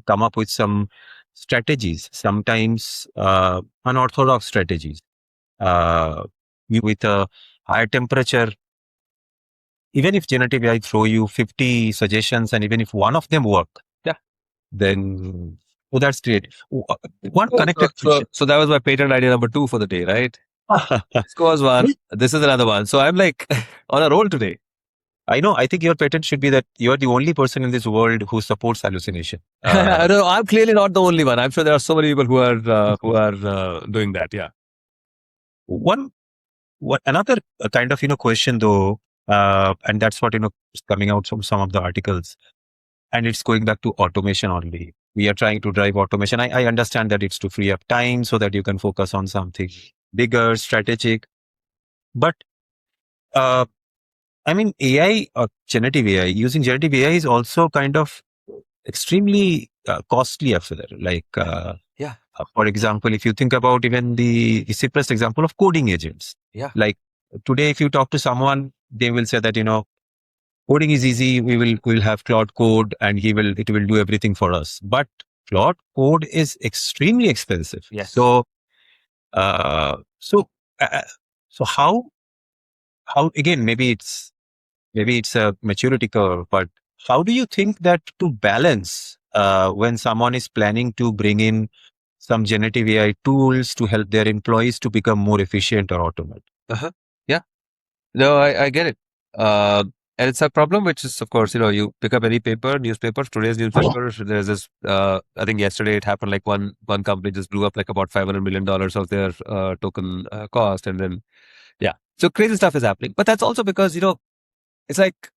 come up with some strategies, sometimes unorthodox strategies, uh, with a higher temperature. Even if generative AI throw you 50 suggestions, and even if one of them work, Yeah. then oh, that's great. One Oh, connected question. so that was my patent idea number 2 for the day, right? This was one. This is another one. So I'm like on a roll today. I know. I think your patent should be that you're the only person in this world who supports hallucination. No, I'm clearly not the only one. I'm sure there are so many people who are doing that. Yeah. One, what another kind of question though, and that's what is coming out from some of the articles, and it's going back to automation only. We are trying to drive automation. I understand that it's to free up time so that you can focus on something bigger, strategic. But uh, I mean, AI or generative AI, using generative AI is also kind of extremely costly affair. Like, Yeah. for example, if you think about even the simplest example of coding agents, Yeah. like today, if you talk to someone, they will say that, coding is easy. We'll have Claude Code, and it will do everything for us. But Claude Code is extremely expensive. Yes. So, uh, so, uh, so how again? Maybe it's a maturity curve, but how do you think that to balance when someone is planning to bring in some generative AI tools to help their employees to become more efficient or automate? Uh-huh. Yeah. No, I get it. Uh, and it's a problem, which is, of course, you pick up any newspaper, today's newspaper. There's this. I think yesterday it happened. Like one company just blew up like about $500 million of their token cost, and then yeah, so crazy stuff is happening. But that's also because it's like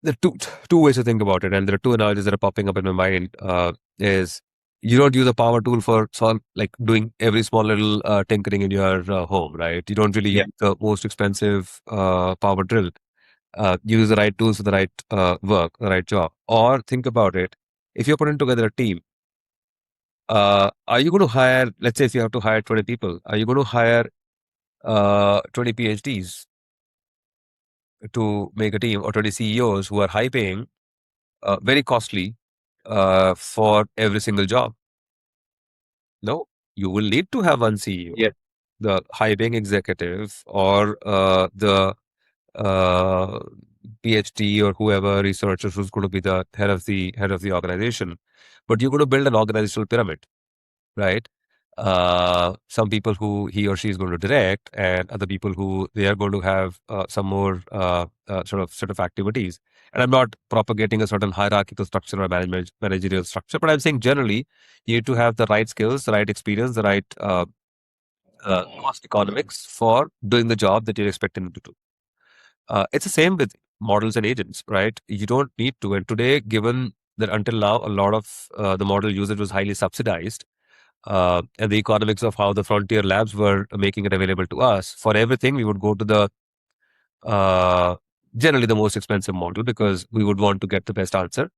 there are two ways to think about it, and there are two analogies that are popping up in my mind. Is you don't use a power tool for like doing every small little tinkering in your home, right? You don't really Yeah. use the most expensive power drill. Use the right tools for the right work, the right job. Or think about it: if you're putting together a team, are you going to hire? Let's say if you have to hire 20 people, are you going to hire 20 PhDs to make a team, or 20 CEOs who are high paying, very costly for every single job? No, you will need to have one CEO, Yeah. the high paying executive, or the uh, PhD or whoever researcher who's going to be the head of the organization. But you're going to build an organizational pyramid, right? Some people who he or she is going to direct, and other people who they are going to have some more sort of activities. And I'm not propagating a certain hierarchical structure or managerial structure, but I'm saying generally you need to have the right skills, the right experience, the right cost economics for doing the job that you're expecting them to do. It's the same with models and agents, right? You don't need to. And today, given that until now a lot of the model usage was highly subsidized, and the economics of how the frontier labs were making it available to us. For everything, we would go to the uh, generally the most expensive model because we would want to get the best answer.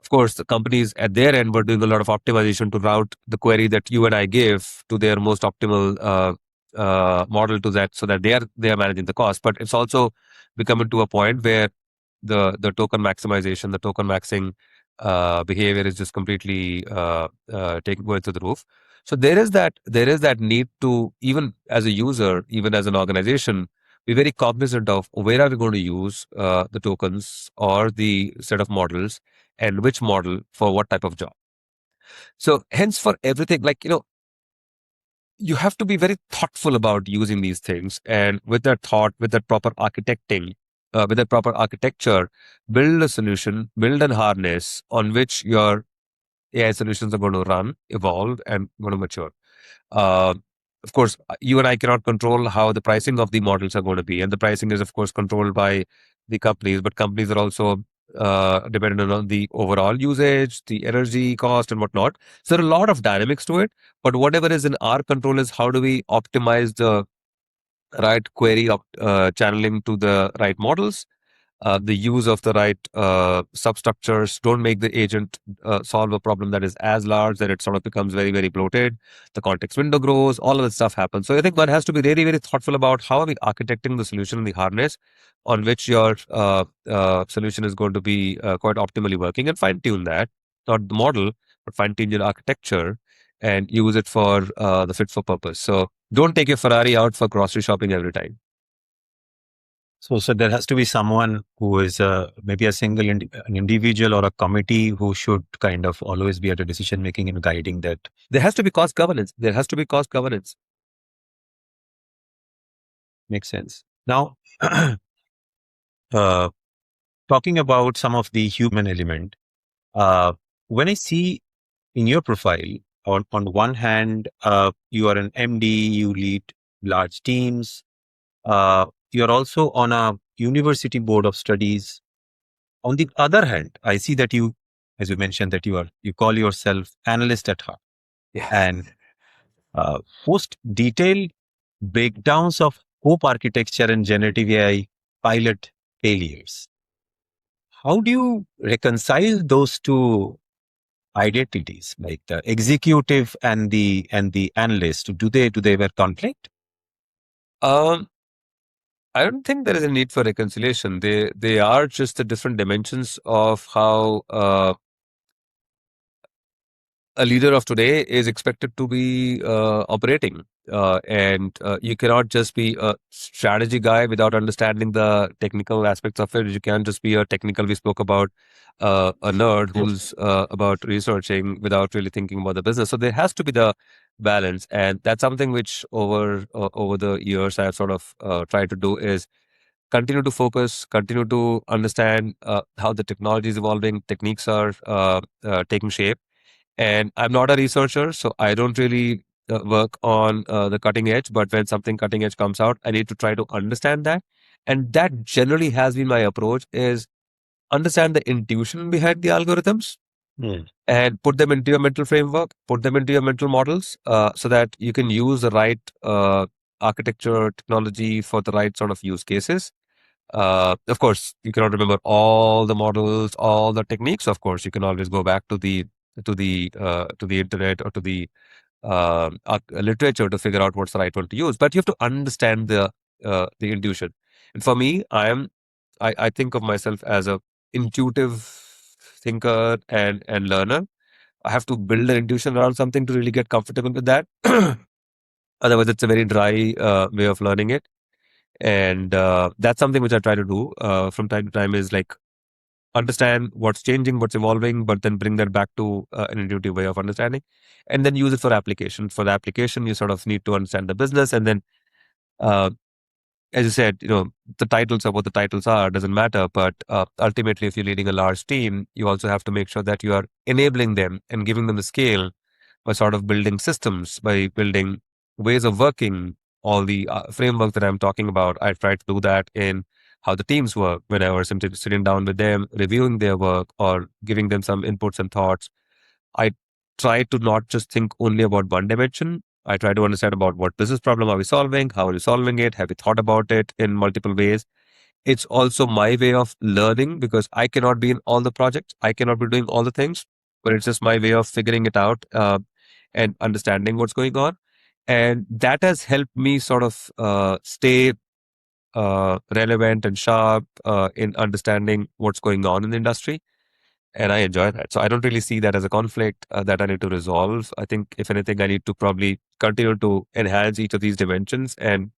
Of course, the companies at their end were doing a lot of optimization to route the query that you and I give to their most optimal model to that, so that they are managing the cost. But it's also becoming to a point where the token maximization, the token maxing behavior is just completely taking going through the roof. So there is that need to, even as a user, even as an organization, be very cognizant of where are we going to use the tokens or the set of models, and which model for what type of job. So hence for everything, like you have to be very thoughtful about using these things, and with that thought, with that proper architecting, with that proper architecture, build a solution, build a harness on which your AI solutions are going to run, evolve, and going to mature. Uh, of course, you and I cannot control how the pricing of the models are going to be, and the pricing is, of course, controlled by the companies. But companies are also dependent on the overall usage, the energy cost, and whatnot. So there are a lot of dynamics to it. But whatever is in our control is how do we optimize the right query channeling to the right models, the use of the right substructures. Don't make the agent solve a problem that is as large that it sort of becomes very, very bloated. The context window grows, all of that stuff happens. So I think one has to be really, very thoughtful about how are we architecting the solution and the harness on which your solution is going to be quite optimally working, and fine tune that, not the model, but fine tune your architecture and use it for the fit for purpose. So don't take your Ferrari out for grocery shopping every time. So there has to be someone who is maybe a an individual or a committee who should kind of always be at a decision making and guiding that. There has to be cost governance. There has to be cost governance. Makes sense. Now, uh, talking about some of the human element, when I see in your profile, on one hand, you are an MD, you lead large teams. You're also on a university board of studies. On the other hand, I see that you, as you mentioned, that you call yourself analyst at heart Yeah. and post detailed breakdowns of hope architecture and generative AI pilot failures. How do you reconcile those two identities, like the executive and the analyst? Do they have conflict? Um, I don't think there is a need for reconciliation. They are just the different dimensions of how a leader of today is expected to be operating. And you cannot just be a strategy guy without understanding the technical aspects of it. You can't just be a technical. We spoke about a nerd who's about researching without really thinking about the business. So there has to be the balance, and that's something which over the years I've sort of tried to do is continue to focus, continue to understand how the technology is evolving, techniques are taking shape. And I'm not a researcher, so I don't really work on the cutting edge. But when something cutting edge comes out, I need to try to understand that. And that generally has been my approach: is understand the intuition behind the algorithms Hmm. and put them into your mental framework, put them into your mental models, so that you can use the right architecture technology for the right sort of use cases. Of course, you cannot remember all the models, all the techniques. Of course, you can always go back to the internet or to the literature to figure out what's the right one to use. But you have to understand the intuition. And for me, I think of myself as a intuitive thinker and learner. I have to build an intuition around something to really get comfortable with that. Otherwise, it's a very dry way of learning it. And that's something which I try to do from time to time, is like understand what's changing, what's evolving, but then bring that back to an intuitive way of understanding, and then use it for application. For the application, you sort of need to understand the business, and then, uh, as you said, the titles of what the titles are doesn't matter. But ultimately, if you're leading a large team, you also have to make sure that you are enabling them and giving them the scale by sort of building systems, by building ways of working. All the framework that I'm talking about, I try to do that in how the teams work. When I was simply sitting down with them, reviewing their work or giving them some inputs and thoughts, I try to not just think only about one dimension. I try to understand about what business problem are we solving, how are you solving it, have you thought about it in multiple ways. It's also my way of learning, because I cannot be in all the projects, I cannot be doing all the things, but it's just my way of figuring it out and understanding what's going on. And that has helped me sort of stay relevant and sharp in understanding what's going on in the industry. And I enjoy that. So I don't really see that as a conflict that I need to resolve. I think, if anything, I need to probably continue to enhance each of these dimensions and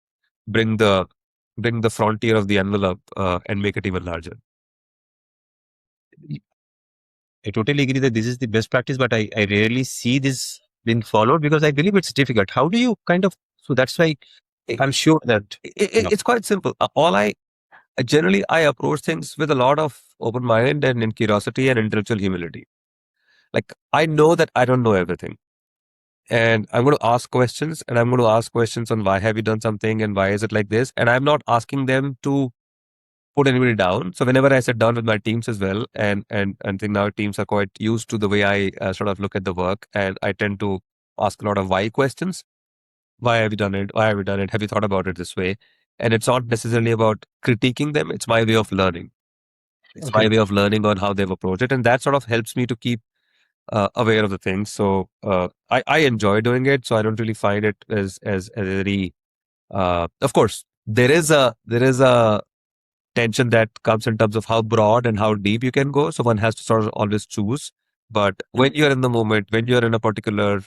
bring the bring the frontier of the envelope and make it even larger. I totally agree that this is the best practice, but I rarely see this being followed because I believe it's difficult. How do you kind of, so that's why It, I'm sure that, it's quite simple. All I generally I approach things with a lot of open mind and in curiosity and intellectual humility. Like, I know that I don't know everything, and I'm going to ask questions, and I'm going to ask questions on why have you done something and why is it like this, and I'm not asking them to put anybody down. So whenever I sit down with my teams as well, and think now teams are quite used to the way I sort of look at the work, and I tend to ask a lot of why questions. Why have you done it? Why have you done it? Have you thought about it this way? And it's not necessarily about critiquing them. It's my way of learning. It's my okay, way of learning on how they've approached it, and that sort of helps me to keep aware of the things. So I enjoy doing it. So I don't really find it as very. Of course, there is a tension that comes in terms of how broad and how deep you can go. So one has to sort of always choose. But when you're in the moment, when you're in a particular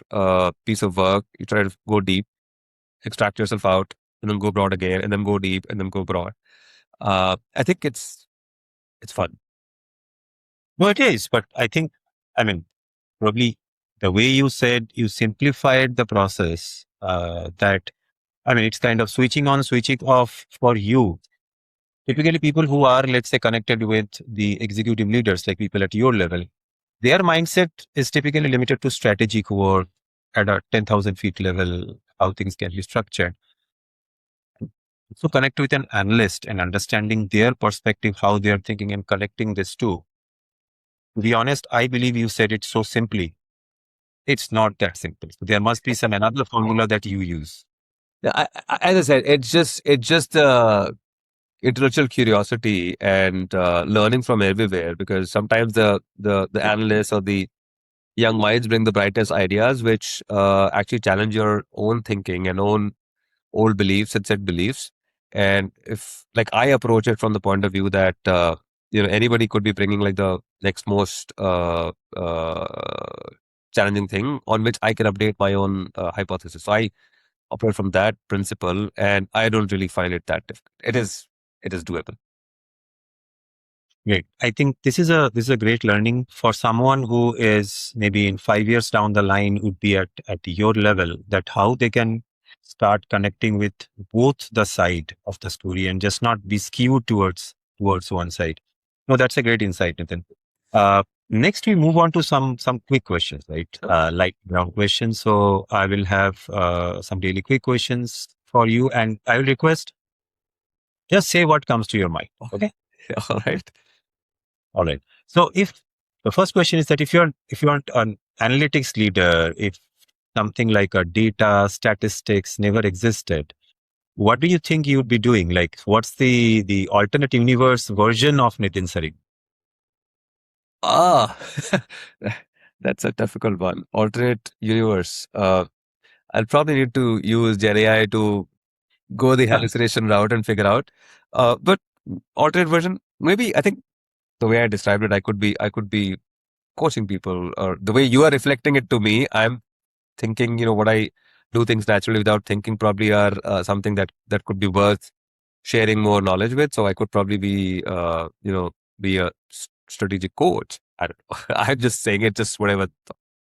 piece of work, you try to go deep, extract yourself out, and then go broad again, and then go deep, and then go broad. I think it's fun. no, it is, but I think, I mean, probably the way you said you simplified the process, that, I mean, it's kind of switching on, switching off for you. Typically, people who are, let's say, connected with the executive leaders, like people at your level, their mindset is typically limited to strategic work at a 10,000 feet level, how things can be structured. So connect with an analyst and understanding their perspective, how they are thinking and connecting this too. To be honest, I believe you said it so simply. It's not that simple. There must be some another formula that you use. Yeah, as I said, it's just intellectual curiosity and learning from everywhere. Because sometimes the analysts or the young minds bring the brightest ideas, which actually challenge your own thinking and own old beliefs and set beliefs. And if, like, I approach it from the point of view that anybody could be bringing like the next most challenging thing on which I can update my own hypothesis. So I operate from that principle, and I don't really find it that difficult. It is doable. Great. I think this is a great learning for someone who is maybe in 5 years down the line would be at your level, that how they can start connecting with both the side of the story and just not be skewed towards one side. No, that's a great insight, Nitin. Next, we move on to some quick questions, right? Light ground questions. So I will have some daily quick questions for you, and I will request just say what comes to your mind. Okay. All right. All right. So if the first question is that if you want an analytics leader, if something like a data statistics never existed, what do you think you would be doing? Like, what's the alternate universe version of Nitin Sareen? Ah, that's a difficult one. Alternate universe. I'll probably need to use GenAI to go the hallucination route and figure out. But alternate version, maybe I think the way I described it, I could be coaching people, or the way you are reflecting it to me. I'm thinking, what I do things naturally without thinking probably are something that could be worth sharing more knowledge with. So I could probably be a strategic coach. I don't know. I'm just saying it, just whatever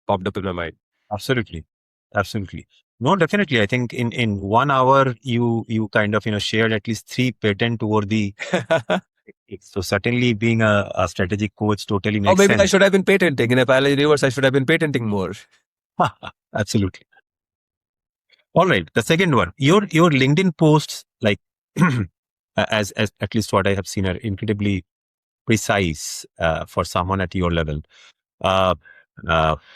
popped up in my mind. Absolutely. Absolutely. No, definitely. I think in 1 hour you kind of shared at least three patent worthy. So certainly being a strategic coach totally Or makes maybe I sense. should have been patenting in a parallel universe. I should have been patenting more. Absolutely. All right. The second one, your LinkedIn posts, like as at least what I have seen, are incredibly precise for someone at your level. Uh,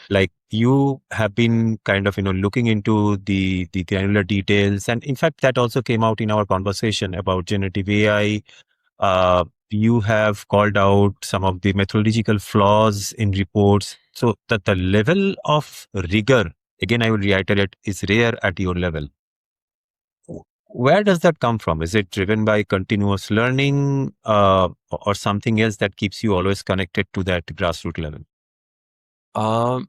like you have been kind of looking into the granular details, and in fact that also came out in our conversation about generative AI. You have called out some of the methodological flaws in reports, so that the level of rigor, again I would reiterate, is rare at your level. Where does that come from? Is it driven by continuous learning, or something else that keeps you always connected to that grassroots level? Um,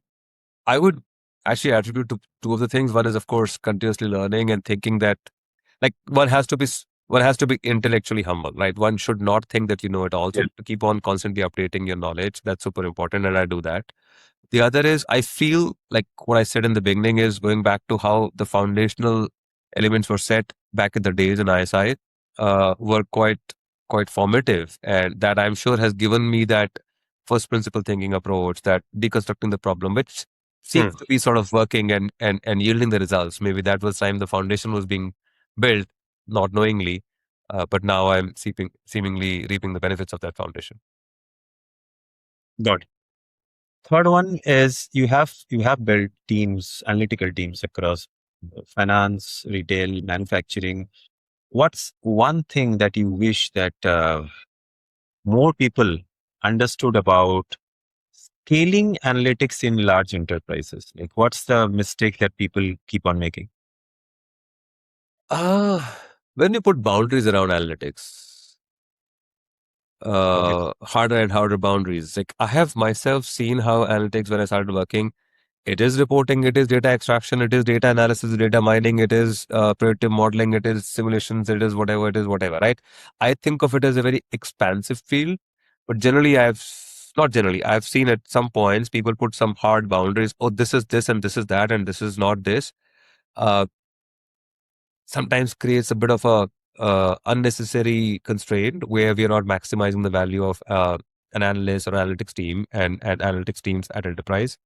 I would actually attribute to two of the things. One is, of course, continuously learning and thinking that, like, one has to be intellectually humble, right? One should not think that you know it all. So to keep on constantly updating your knowledge, that's super important, and I do that. The other is, I feel like what I said in the beginning is going back to how the foundational elements were set back in the days in ISI, were quite formative, and that I'm sure has given me that first principle thinking approach, that deconstructing the problem, which Hmm. seems to be sort of working and yielding the results. Maybe that was time the foundation was being built, not knowingly, but now I'm seemingly reaping the benefits of that foundation. Got it. Third one is you have built teams, analytical teams across finance, retail, manufacturing. What's one thing that you wish that more people understood about scaling analytics in large enterprises? Like, what's the mistake that people keep on making? When you put boundaries around analytics, Okay. harder and harder boundaries. Like, I have myself seen how analytics, when I started working, it is reporting, it is data extraction, it is data analysis, data mining, it is predictive modeling, it is simulations, it is whatever, right? I think of it as a very expansive field, but generally, not generally, I've seen at some points people put some hard boundaries. Oh, this is this and this is that and this is not this. Uh, Sometimes creates a bit of a unnecessary constraint where we are not maximizing the value of an analyst or analytics team and analytics teams at enterprise.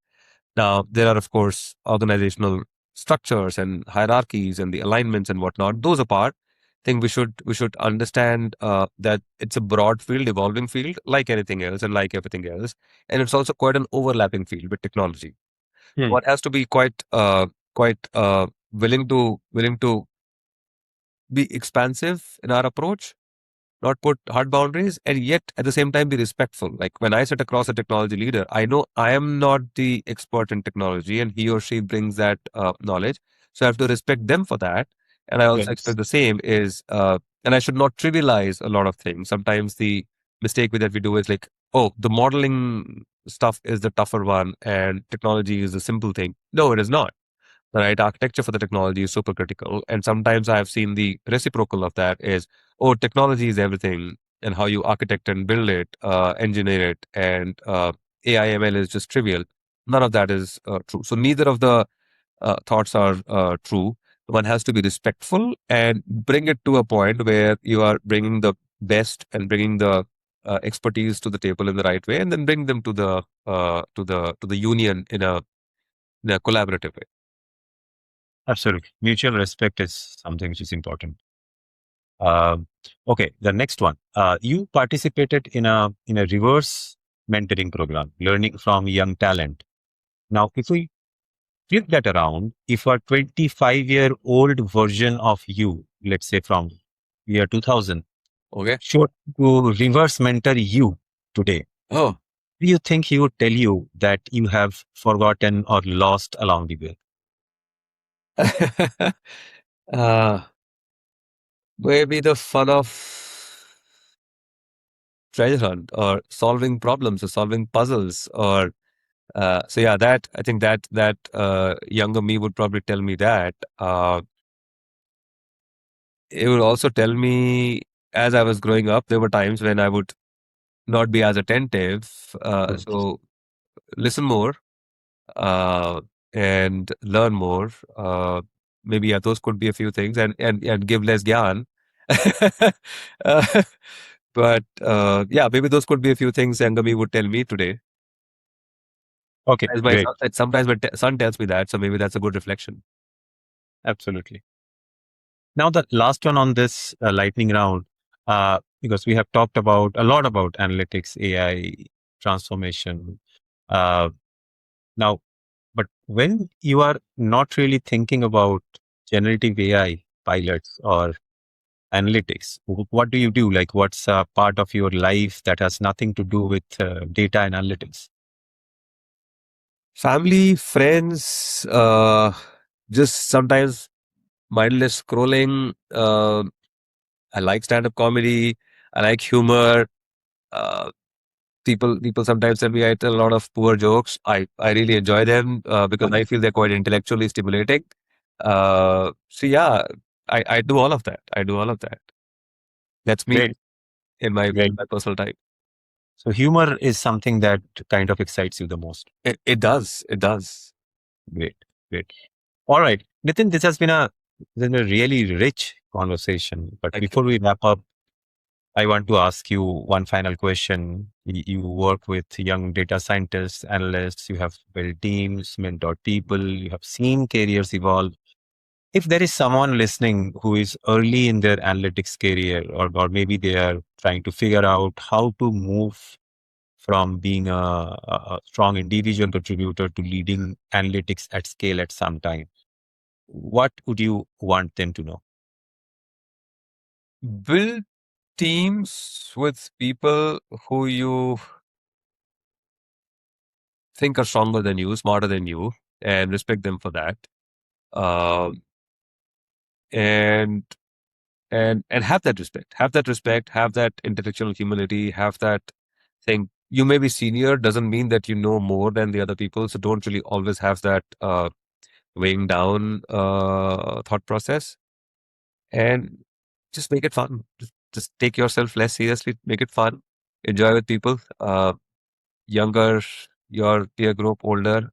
Now, there are, of course, organizational structures and hierarchies and the alignments and whatnot. Those apart, I think we should understand that it's a broad field, evolving field, like anything else and like everything else, and it's also quite an overlapping field with technology. Hmm. One has to be quite willing to be expansive in our approach, not put hard boundaries, and yet at the same time be respectful. Like, when I sit across a technology leader, I know I am not the expert in technology, and he or she brings that knowledge. So I have to respect them for that. And I also Yes. expect the same is, and I should not trivialize a lot of things. Sometimes the mistake that we do is like, oh, the modeling stuff is the tougher one, and technology is the simple thing. No, it is not. The right architecture for the technology is super critical. And sometimes I have seen the reciprocal of that is, oh, technology is everything, and how you architect and build it, engineer it, and AI ML is just trivial. None of that is true. So neither of the thoughts are true. One has to be respectful and bring it to a point where you are bringing the best and bringing the expertise to the table in the right way, and then bring them to the union in a collaborative way. Absolutely. Mutual respect is something which is important. Um, okay, the next one. You participated in a reverse mentoring program, learning from young talent. Now, if we flip that around, if a 25-year-old version of you, let's say from year 2000, Okay. should to reverse mentor you today, Oh. do you think he would tell you that you have forgotten or lost along the way? uh, maybe the fun of treasure hunt or solving problems or solving puzzles or so yeah, that I think that younger me would probably tell me that. It would also tell me as I was growing up, there were times when I would not be as attentive. Mm. So listen more uh, and learn more. Maybe yeah, those could be a few things, and give less gyan. uh, but yeah, maybe those could be a few things younger me would tell me today. Okay, As my great. son, sometimes my son tells me that, so maybe that's a good reflection. Absolutely. Now, the last one on this lightning round, because we have talked about a lot about analytics, AI, transformation. Uh, now, but when you are not really thinking about generative AI pilots or analytics, what do you do? Like, what's a part of your life that has nothing to do with data and analytics? Family, friends, just sometimes mindless scrolling. I like stand-up comedy. I like humor. Uh, people sometimes tell me I tell a lot of poor jokes. I really enjoy them because I feel they're quite intellectually stimulating. So yeah, I do all of that. I do all of that. That's me Great, in my great. personal time. So humor is something that kind of excites you the most. It does. It does. Great, great. All right, Nitin, this has been a really rich conversation. But Thank you. before we wrap up, I want to ask you one final question. You work with young data scientists, analysts, you have built teams, mentored people, you have seen careers evolve. If there is someone listening who is early in their analytics career, or maybe they are trying to figure out how to move from being a strong individual contributor to leading analytics at scale at some time, what would you want them to know? Build teams with people who you think are stronger than you, smarter than you, and respect them for that. Um, and and have that respect. Have that respect. Have that intellectual humility. Have that thing. You may be senior, doesn't mean that you know more than the other people. So don't really always have that weighing down thought process. And just make it fun. Just take yourself less seriously. Make it fun. Enjoy with people. Younger, your peer group, older.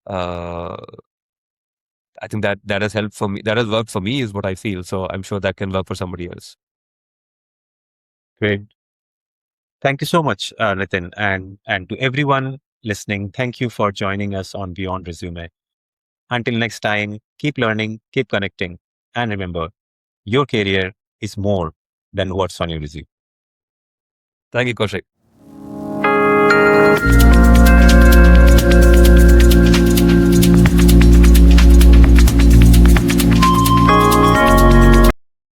Uh, I think that has helped for me. That has worked for me, is what I feel. So I'm sure that can work for somebody else. Great. Thank you so much, Nitin. And to everyone listening, thank you for joining us on Beyond Resume. Until next time, keep learning, keep connecting, and remember, your career is more than what's on your resume. Thank you, Kaushik.